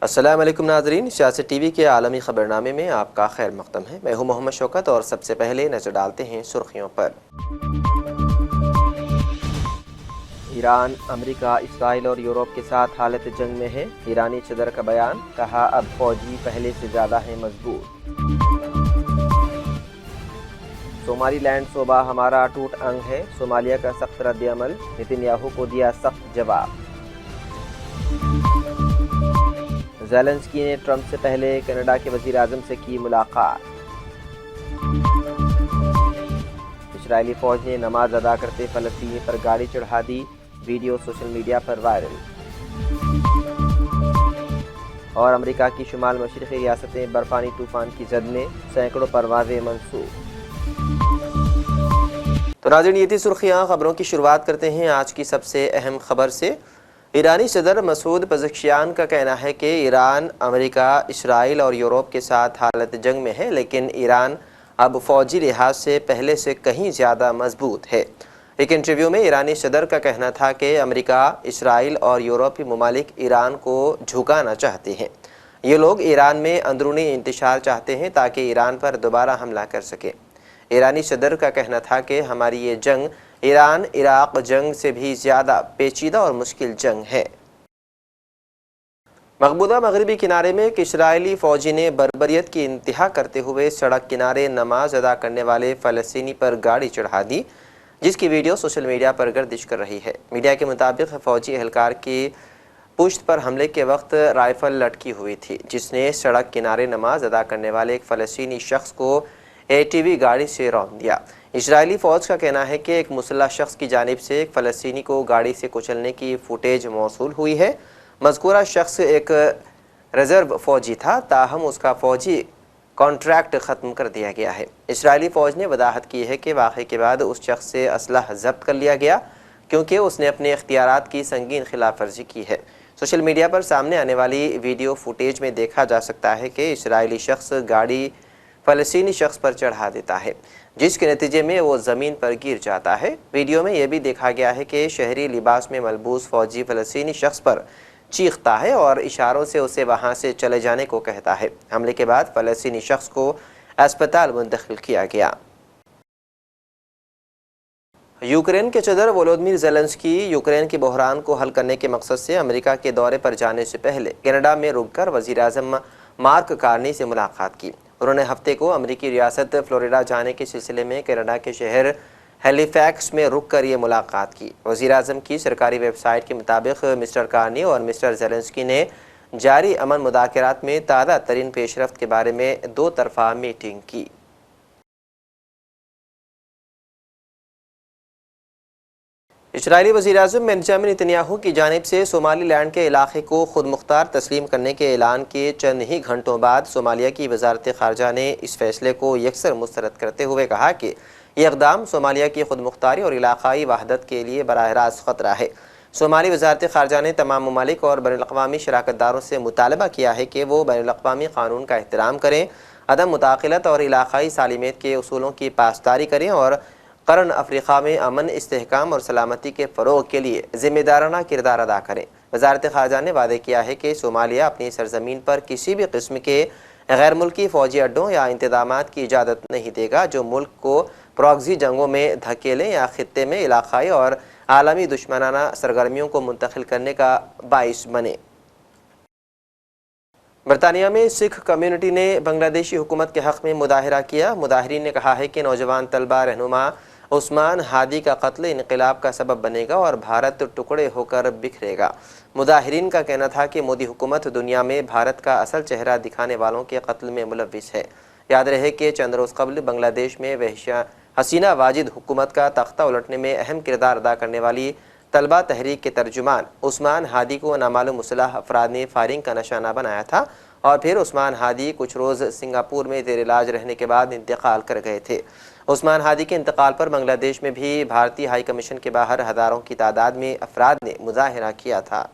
السلام علیکم ناظرین، سیاست ٹی وی کے عالمی خبرنامے میں آپ کا خیر مقدم ہے۔ میں ہوں محمد شوکت اور سب سے پہلے نظر ڈالتے ہیں سرخیوں پر۔ ایران، امریکہ، اسرائیل اور یورپ کے ساتھ حالت جنگ میں ہے۔ ایرانی صدر کا بیان، کہا اب فوجی پہلے سے زیادہ ہیں مضبوط۔ صومالی لینڈ صوبہ ہمارا اٹوٹ انگ ہے، صومالیہ کا سخت رد عمل، نتن یاہو کو دیا سخت جواب۔ زیلنسکی نے ٹرمپ سے پہلے کینیڈا کے وزیر اعظم سے کی ملاقات۔ اسرائیلی فوج نے نماز ادا کرتے فلسطینی پر گاڑی چڑھا دی، ویڈیو سوشل میڈیا پر وائرل۔ اور امریکہ کی شمال مشرقی ریاستیں برفانی طوفان کی زد میں، سینکڑوں پروازیں منسوخ۔ تو ناظرین، یہ تھی سرخیاں۔ خبروں کی شروعات کرتے ہیں آج کی سب سے اہم خبر سے۔ ایرانی صدر مسعود پزشکیان کا کہنا ہے کہ ایران، امریکہ، اسرائیل اور یورپ کے ساتھ حالت جنگ میں ہے، لیکن ایران اب فوجی لحاظ سے پہلے سے کہیں زیادہ مضبوط ہے۔ ایک انٹرویو میں ایرانی صدر کا کہنا تھا کہ امریکہ، اسرائیل اور یورپی ممالک ایران کو جھکانا چاہتے ہیں۔ یہ لوگ ایران میں اندرونی انتشار چاہتے ہیں تاکہ ایران پر دوبارہ حملہ کر سکیں۔ ایرانی صدر کا کہنا تھا کہ ہماری یہ جنگ ایران عراق جنگ سے بھی زیادہ پیچیدہ اور مشکل جنگ ہے۔ مقبوضہ مغربی کنارے میں ایک اسرائیلی فوجی نے بربریت کی انتہا کرتے ہوئے سڑک کنارے نماز ادا کرنے والے فلسطینی پر گاڑی چڑھا دی، جس کی ویڈیو سوشل میڈیا پر گردش کر رہی ہے۔ میڈیا کے مطابق فوجی اہلکار کی پشت پر حملے کے وقت رائفل لٹکی ہوئی تھی، جس نے سڑک کنارے نماز ادا کرنے والے ایک فلسطینی شخص کو ATV گاڑی سے رون دیا۔ اسرائیلی فوج کا کہنا ہے کہ ایک مسلح شخص کی جانب سے ایک فلسطینی کو گاڑی سے کچلنے کی فوٹیج موصول ہوئی ہے۔ مذکورہ شخص ایک ریزرو فوجی تھا، تاہم اس کا فوجی کانٹریکٹ ختم کر دیا گیا ہے۔ اسرائیلی فوج نے وضاحت کی ہے کہ واقعے کے بعد اس شخص سے اسلحہ ضبط کر لیا گیا کیونکہ اس نے اپنے اختیارات کی سنگین خلاف ورزی کی ہے۔ سوشل میڈیا پر سامنے آنے والی ویڈیو فوٹیج میں دیکھا جا سکتا ہے کہ اسرائیلی شخص گاڑی فلسطینی شخص پر چڑھا دیتا ہے، جس کے نتیجے میں وہ زمین پر گر جاتا ہے۔ ویڈیو میں یہ بھی دیکھا گیا ہے کہ شہری لباس میں ملبوس فوجی فلسطینی شخص پر چیختا ہے اور اشاروں سے اسے وہاں سے چلے جانے کو کہتا ہے۔ حملے کے بعد فلسطینی شخص کو اسپتال منتقل کیا گیا۔ یوکرین کے صدر ولودیمیر زیلنسکی یوکرین کے بحران کو حل کرنے کے مقصد سے امریکہ کے دورے پر جانے سے پہلے کینیڈا میں رک کر وزیر اعظم مارک کارنی سے ملاقات کی۔ انہوں نے ہفتے کو امریکی ریاست فلوریڈا جانے کے سلسلے میں کینیڈا کے شہر ہیلی فیکس میں رک کر یہ ملاقات کی۔ وزیر اعظم کی سرکاری ویب سائٹ کے مطابق مسٹر کارنی اور مسٹر زیلنسکی نے جاری امن مذاکرات میں تازہ ترین پیش رفت کے بارے میں دو طرفہ میٹنگ کی۔ اسرائیلی وزیر اعظم بنجامن نتن یاہو کی جانب سے صومالی لینڈ کے علاقے کو خود مختار تسلیم کرنے کے اعلان کے چند ہی گھنٹوں بعد صومالیہ کی وزارت خارجہ نے اس فیصلے کو یکسر مسترد کرتے ہوئے کہا کہ یہ اقدام صومالیہ کی خود مختاری اور علاقائی وحدت کے لیے براہ راست خطرہ ہے۔ صومالی وزارت خارجہ نے تمام ممالک اور بین الاقوامی شراکت داروں سے مطالبہ کیا ہے کہ وہ بین الاقوامی قانون کا احترام کریں، عدم مداخلت اور علاقائی سالمیت کے اصولوں کی پاسداری کریں اور قرن افریقہ میں امن، استحکام اور سلامتی کے فروغ کے لیے ذمہ دارانہ کردار ادا کریں۔ وزارت خارجہ نے وعدہ کیا ہے کہ صومالیہ اپنی سرزمین پر کسی بھی قسم کے غیر ملکی فوجی اڈوں یا انتظامات کی اجازت نہیں دے گا جو ملک کو پراکسی جنگوں میں دھکیلیں یا خطے میں علاقائی اور عالمی دشمنانہ سرگرمیوں کو منتقل کرنے کا باعث بنے۔ برطانیہ میں سکھ کمیونٹی نے بنگلہ دیشی حکومت کے حق میں مظاہرہ کیا۔ مظاہرین نے کہا ہے کہ نوجوان طلبہ رہنما عثمان ہادی کا قتل انقلاب کا سبب بنے گا اور بھارت ٹکڑے ہو کر بکھرے گا۔ مظاہرین کا کہنا تھا کہ مودی حکومت دنیا میں بھارت کا اصل چہرہ دکھانے والوں کے قتل میں ملوث ہے۔ یاد رہے کہ چند روز قبل بنگلہ دیش میں حسینہ واجد حکومت کا تختہ الٹنے میں اہم کردار ادا کرنے والی طلبہ تحریک کے ترجمان عثمان ہادی کو نامعلوم مسلح افراد نے فائرنگ کا نشانہ بنایا تھا اور پھر عثمان ہادی کچھ روز سنگاپور میں زیر علاج رہنے کے بعد انتقال کر گئے تھے۔ عثمان ہادی کے انتقال پر بنگلہ دیش میں بھی بھارتی ہائی کمیشن کے باہر ہزاروں کی تعداد میں افراد نے مظاہرہ کیا تھا۔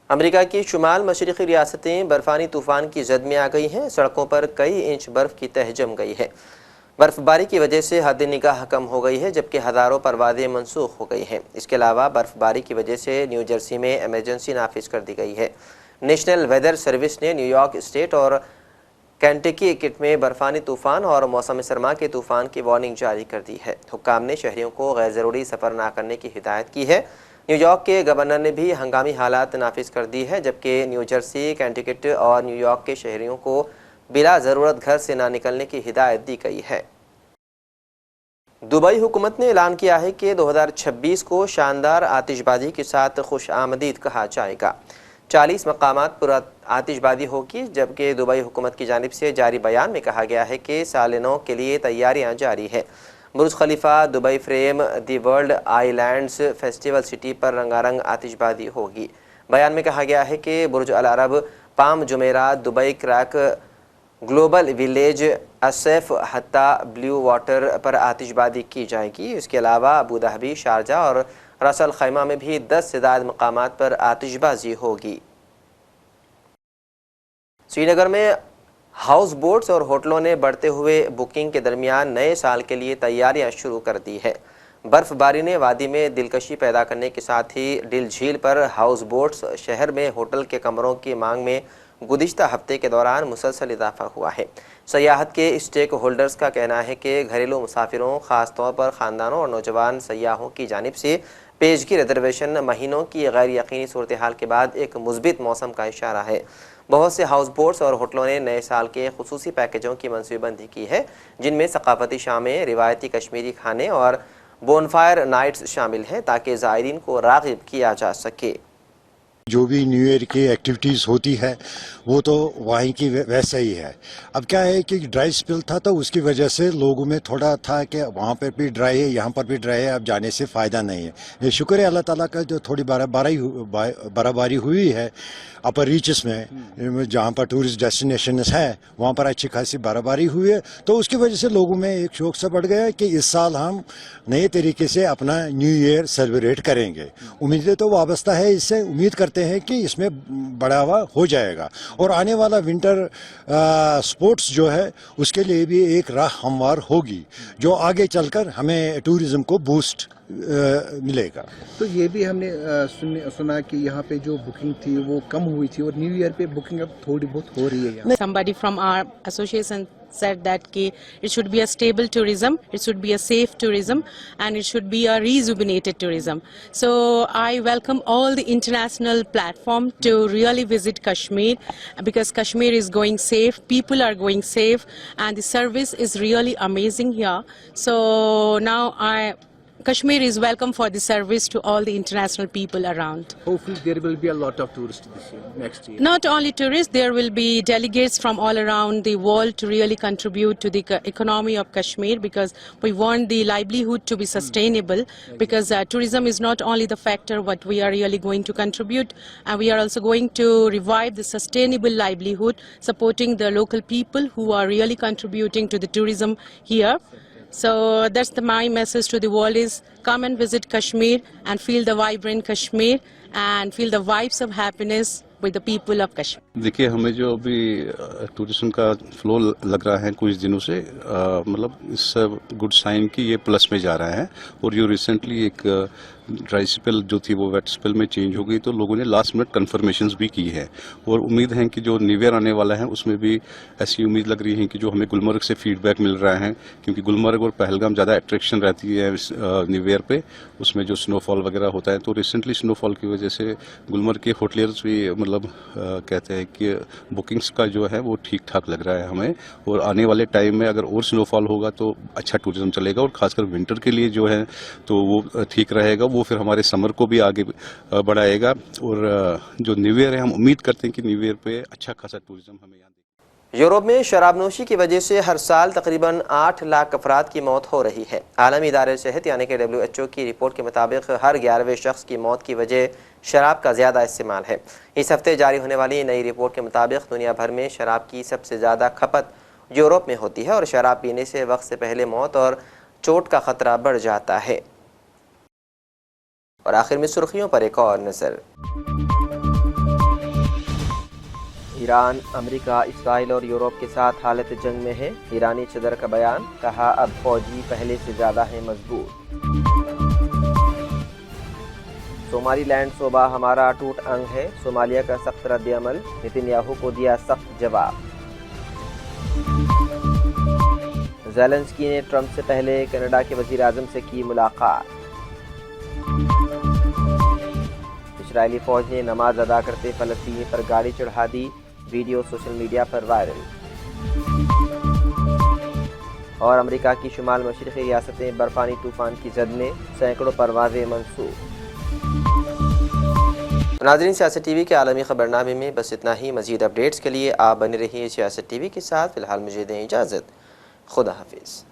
امریکہ کی شمال مشرقی ریاستیں برفانی طوفان کی زد میں آ گئی ہیں۔ سڑکوں پر کئی انچ برف کی تہ جم گئی ہے۔ برف باری کی وجہ سے حد نگاہ کم ہو گئی ہے جبکہ ہزاروں پروازیں منسوخ ہو گئی ہیں۔ اس کے علاوہ برف باری کی وجہ سے نیو جرسی میں ایمرجنسی نافذ کر دی گئی ہے۔ نیشنل ویدر سروس نے نیو یارک اسٹیٹ اور کینٹکی کٹ میں برفانی طوفان اور موسم سرما کے طوفان کی وارننگ جاری کر دی ہے۔ حکام نے شہریوں کو غیر ضروری سفر نہ کرنے کی ہدایت کی ہے۔ نیو یارک کے گورنر نے بھی ہنگامی حالات نافذ کر دی ہے جبکہ نیو جرسی، کینٹیکٹ اور نیو یارک کے شہریوں کو بلا ضرورت گھر سے نہ نکلنے کی ہدایت دی گئی ہے۔ دبئی حکومت نے اعلان کیا ہے کہ 2026 کو شاندار آتش بازی کے ساتھ خوش آمدید کہا جائے گا۔ 40 مقامات پر آتش بازی ہوگی جبکہ دبئی حکومت کی جانب سے جاری بیان میں کہا گیا ہے کہ سال نو کے لیے تیاریاں جاری ہیں۔ Burj Khalifa, Dubai frame, the world islands festival city پر رنگا رنگ آتش بازی ہوگی۔ بیان میں کہا گیا ہے کہ برج العرب، پام جمعرات، دبئی کریک، گلوبل ویلیج، اسیف حتی بلیو واٹر پر آتش بازی کی جائے گی۔ اس کے علاوہ ابوظہبی، شارجہ اور راس الخیمہ میں بھی 10 سے زائد مقامات پر آتش بازی ہوگی۔ سری نگر میں ہاؤس بوٹس اور ہوٹلوں نے بڑھتے ہوئے بکنگ کے درمیان نئے سال کے لیے تیاریاں شروع کر دی ہے۔ برف باری نے وادی میں دلکشی پیدا کرنے کے ساتھ ہی ڈل جھیل پر ہاؤس بوٹس شہر میں ہوٹل کے کمروں کی مانگ میں گزشتہ ہفتے کے دوران مسلسل اضافہ ہوا ہے۔ سیاحت کے اسٹیک ہولڈرز کا کہنا ہے کہ گھریلو مسافروں، خاص طور پر خاندانوں اور نوجوان سیاحوں کی جانب سے پیشگی ریزرویشن مہینوں کی غیر یقینی صورتحال کے بعد ایک مثبت موسم کا اشارہ ہے۔ بہت سے ہاؤس بوٹس اور ہوٹلوں نے نئے سال کے خصوصی پیکیجوں کی منصوبہ بندی کی ہے جن میں ثقافتی شامیں، روایتی کشمیری کھانے اور بونفائر نائٹس شامل ہیں تاکہ زائرین کو راغب کیا جا سکے۔ جو بھی نیو ایئر کی ایکٹیویٹیز ہوتی ہے وہ تو وہیں کی ویسا ہی ہے۔ اب کیا ہے کہ ڈرائی سپل تھا تو اس کی وجہ سے لوگوں میں تھوڑا تھا کہ وہاں پر بھی ڈرائی ہے، یہاں پر بھی ڈرائی ہے، اب جانے سے فائدہ نہیں ہے۔ یہ شکر ہے اللہ تعالیٰ کا جو تھوڑی برف باری ہوئی ہے اپر ریچز میں، جہاں پر ٹورسٹ ڈیسٹینیشنز ہیں وہاں پر اچھی خاصی برف باری ہوئی ہے، تو اس کی وجہ سے لوگوں میں ایک شوق سا بڑھ گیا کہ اس سال ہم نئے طریقے سے اپنا نیو ایئر سیلیبریٹ کریں گے۔ امیدیں تو وابستہ ہے اس سے، امید کرتے ہیں کہ اس میں بڑھاوا ہو جائے گا اور آنے والا ونٹر سپورٹس جو ہے اس کے لیے بھی ایک راہ ہموار ہوگی جو آگے چل کر ہمیں ٹورزم کو بوسٹ ملے گا۔ تو یہ بھی ہم نے سنا کہ یہاں پہ جو بکنگ تھی وہ کم ہوئی تھی اور نیو ایئر پہ بکنگ اب تھوڑی بہت ہو رہی ہے۔ Somebody from our association said that it should be a stable tourism, it should be a safe tourism, and it should be a rejuvenated tourism. So I welcome all the international platform to really visit Kashmir because Kashmir is going safe, people are going safe, and the service is really amazing here. So now Kashmir is welcome for the service to all the international people around. Hopefully there will be a lot of tourists this year, next year. Not only tourists, there will be delegates from all around the world to really contribute to the economy of Kashmir because we want the livelihood to be sustainable because tourism is not only the factor what we are really going to contribute, and we are also going to revive the sustainable livelihood, supporting the local people who are really contributing to the tourism here. So that's my message to the world is come and visit Kashmir and feel the vibrant Kashmir and feel the vibes of happiness with the people of Kashmir. دیکھیے ہمیں جو ابھی tourism کا flu لگ رہا ہے کچھ دنوں سے مطلب اس گڈ سائن کی یہ پلس میں جا رہا ہے اور جو ریسنٹلی ایک ڈرائی سپل جو تھی وہ ویٹ سپل میں چینج ہو گئی تو لوگوں نے لاسٹ منٹ کنفرمیشنز بھی کی ہے اور امید ہے کہ جو نیو ایئر آنے والا ہے اس میں بھی ایسی امید لگ رہی ہے کہ جو ہمیں گلمرگ سے فیڈ بیک مل رہا ہے کیونکہ گلمرگ اور پہلگام زیادہ اٹریکشن رہتی ہے نیو ایئر پہ، اس میں جو سنو فال وغیرہ ہوتا ہے تو ریسنٹلی سنو فال کی وجہ سے گلمرگ کے ہوٹلیئرز بھی مطلب کہتے ہیں کہ بکنگز کا جو ہے وہ ٹھیک ٹھاک لگ رہا ہے ہمیں اور آنے والے ٹائم میں اگر اور سنو فال ہوگا تو اچھا ٹورزم چلے گا اور خاص کر ونٹر کے لیے جو ہے تو وہ ٹھیک رہے گا، وہ پھر ہمارے سمر کو بھی آگے بڑھائے گا اور جو نیو ایئر ہے ہم امید کرتے ہیں کہ نیو ایئر پہ اچھا خاصا ٹورزم ہمیں یہاں یورپ میں شراب نوشی کی وجہ سے ہر سال تقریباً 8 لاکھ افراد کی موت ہو رہی ہے۔ عالمی ادارے صحت یعنی کہ WHO کی رپورٹ کے مطابق ہر 11ویں شخص کی موت کی وجہ شراب کا زیادہ استعمال ہے۔ اس ہفتے جاری ہونے والی نئی رپورٹ کے مطابق دنیا بھر میں شراب کی سب سے زیادہ کھپت یورپ میں ہوتی ہے اور شراب پینے سے وقت سے پہلے موت اور چوٹ کا خطرہ بڑھ جاتا ہے۔ اور آخر میں سرخیوں پر ایک اور نظر۔ ایران، امریکہ، اسرائیل اور یورپ کے ساتھ حالت جنگ میں ہے، ایرانی صدر کا بیان، کہا اب فوجی پہلے سے زیادہ ہیں مضبوط۔ صومالی لینڈ صوبہ ہمارا ٹوٹ انگ ہے، صومالیہ کا سخت رد عمل، نتن یاہو کو دیا سخت جواب۔ زیلنسکی نے ٹرمپ سے پہلے کینیڈا کے وزیر اعظم سے کی ملاقات۔ اسرائیلی فوج نے نماز ادا کرتے فلسطینی پر گاڑی چڑھا دی، ویڈیو سوشل میڈیا پر وائرل۔ اور امریکہ کی شمال مشرقی ریاستیں برفانی طوفان کی زد میں، سینکڑوں پروازیں منسوخ۔ ناظرین، سیاست ٹی وی کے عالمی خبرنامے میں بس اتنا ہی۔ مزید اپڈیٹس کے لیے آپ بنے رہیے سیاست ٹی وی کے ساتھ۔ فی الحال مجھے دیں اجازت، خدا حافظ۔